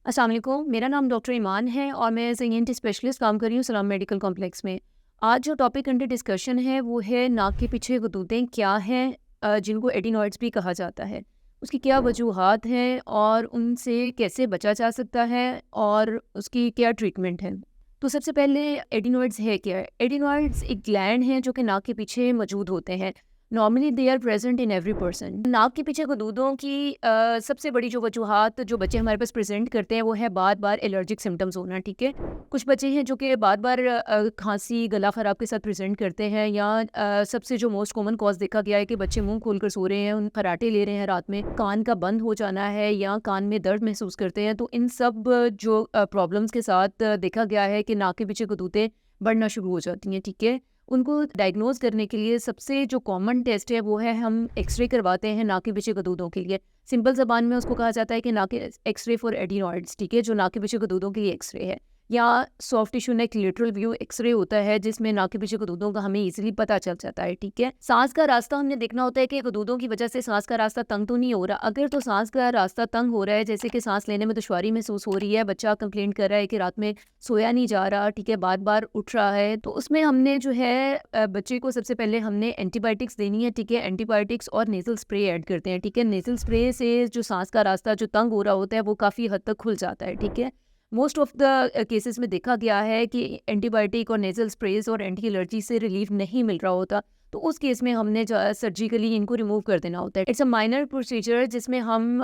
अस्सलाम वालेकुम, मेरा नाम डॉक्टर ईमान है और मैं एज ENT स्पेशलिस्ट काम कर रही हूँ सलाम मेडिकल कॉम्प्लेक्स में। आज जो टॉपिक अंडर डिस्कशन है वो है नाक के पीछे गुदूदें क्या हैं, जिनको एडिनॉइड्स भी कहा जाता है। उसकी क्या वजूहात हैं और उनसे कैसे बचा जा सकता है और उसकी क्या ट्रीटमेंट है। तो सबसे पहले एडिनॉइड्स है क्या? एडिनॉइड्स एक ग्लैंड है जो कि नाक के पीछे मौजूद होते हैं। Normally they are present in every person. नाक के पीछे गुदूदों की सबसे बड़ी जो वजूहात जो बच्चे हमारे पास प्रेजेंट करते हैं वो है बार बार एलर्जिक सिम्टम्स होना। ठीक है, कुछ बच्चे हैं जो कि बार बार खांसी गला ख़राब के साथ प्रेजेंट करते हैं, या सबसे जो मोस्ट कॉमन कॉज देखा गया है कि बच्चे मुंह खोलकर सो रहे हैं, उन खराटे ले रहे हैं रात में, कान का बंद हो जाना है या कान में दर्द महसूस करते हैं। तो इन सब जो प्रॉब्लम्स के साथ देखा गया है कि नाक के पीछे गुदूदें बढ़ना शुरू हो जाती हैं। ठीक है, उनको डायग्नोज करने के लिए सबसे जो कॉमन टेस्ट है वो है हम एक्सरे करवाते हैं नाक के पीछे गुदूदों के लिए। सिंपल ज़बान में उसको कहा जाता है कि नाक एक्सरे फॉर एडिनॉइड्स। ठीक है, जो नाक के पीछे गुदूदों के लिए एक्सरे है, या सॉफ्ट टिश्यू नेक लेटरल व्यू एक्सरे होता है जिसमें नाक के पीछे गुदूदों का हमें इजीली पता चल जाता है। ठीक है, सांस का रास्ता हमने देखना होता है कि गुदूदों की वजह से सांस का रास्ता तंग तो नहीं हो रहा। अगर तो सांस का रास्ता तंग हो रहा है, जैसे कि सांस लेने में दुश्वारी महसूस हो रही है, बच्चा कंप्लेंट कर रहा है कि रात में सोया नहीं जा रहा, ठीक है, बार बार उठ रहा है, तो उसमें हमने जो है बच्चे को सबसे पहले हमने एंटीबायोटिक्स देनी है। ठीक है, एंटीबायोटिक्स और नेजल स्प्रे ऐड करते हैं। ठीक है, नेजल स्प्रे से जो सांस का रास्ता जो तंग हो रहा होता है वो काफ़ी हद तक खुल जाता है। ठीक है, मोस्ट ऑफ द केसेस में देखा गया है कि एंटीबायोटिक और नेजल स्प्रेज और एंटी एलर्जी से रिलीफ नहीं मिल रहा होता, तो उस केस में हमने जो सर्जिकली इनको रिमूव कर देना होता है। इट्स अ माइनर प्रोसीजर जिसमें हम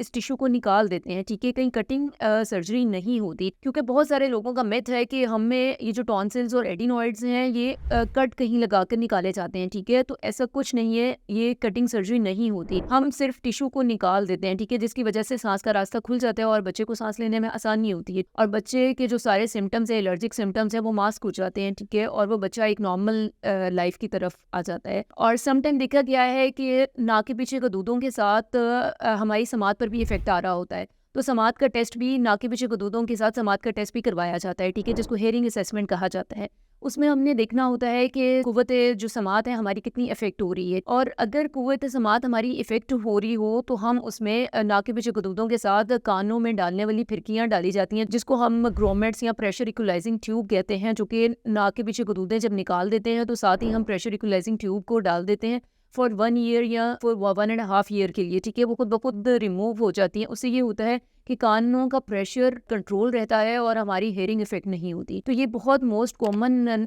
इस टिश्यू को निकाल देते हैं। ठीक है, कहीं कटिंग सर्जरी नहीं होती, क्योंकि बहुत सारे लोगों का मिथ है कि हमें ये जो टॉन्सिल्स और एडिनॉइड्स हैं ये कट कहीं लगा कर निकाले जाते हैं। ठीक है, तो ऐसा कुछ नहीं है, ये कटिंग सर्जरी नहीं होती, हम सिर्फ टिश्यू को निकाल देते हैं। ठीक है, जिसकी वजह से सांस का रास्ता खुल जाता है और बच्चे को सांस लेने में आसानी होती है, और बच्चे के जो सारे सिम्टम्स है, एलर्जिक सिम्टम्स है, वो मास्क हो जाते हैं। ठीक है, और वो बच्चा एक नॉर्मल लाइफ की तरफ आ जाता है। और समटाइम देखा गया है कि नाक के पीछे गुदूदों के साथ हमारी समात पर भी इफेक्ट आ रहा होता है, तो समात का टेस्ट भी, नाक के पीछे गुदूदों के साथ समात का टेस्ट भी करवाया जाता है। ठीक है, जिसको हेयरिंग असेसमेंट कहा जाता है। उसमें हमने देखना होता है कि कुव्वत जो समात है हमारी कितनी इफेक्ट हो रही है, और अगर कुव्वत समात हमारी इफेक्ट हो रही हो तो हम उसमें नाक के पीछे गुदूदों के साथ कानों में डालने वाली फिरकियाँ डाली जाती हैं, जिसको हम ग्रोमेट्स या प्रेशर इक्वलाइजिंग ट्यूब कहते हैं, जो कि नाक के पीछे गुदूदें जब निकाल देते हैं तो साथ ही हम प्रेशर इक्वलाइजिंग ट्यूब को डाल देते हैं फॉर 1 ईयर या फॉर 1.5 ईयर के लिए। ठीक है, वो खुद ब खुद रिमूव हो जाती हैं। उससे ये होता है कि कानों का प्रेशर कंट्रोल रहता है और हमारी हेयरिंग इफेक्ट नहीं होती। तो ये बहुत मोस्ट कॉमन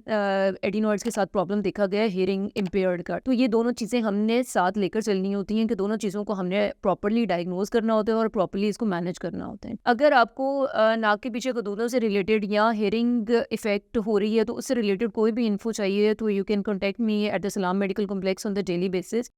एडिनॉइड्स के साथ प्रॉब्लम देखा गया है, हेयरिंग इम्पेयर्ड का। तो ये दोनों चीज़ें हमने साथ लेकर चलनी होती हैं कि दोनों चीज़ों को हमने प्रॉपरली डायग्नोज करना होता है और प्रॉपरली इसको मैनेज करना होता है। अगर आपको नाक के पीछे गुदूदों से रिलेटेड या हेयरिंग इफेक्ट हो रही है तो उससे रिलेटेड कोई भी इन्फो चाहिए तो you can contact me at the Salam medical complex on the daily basis.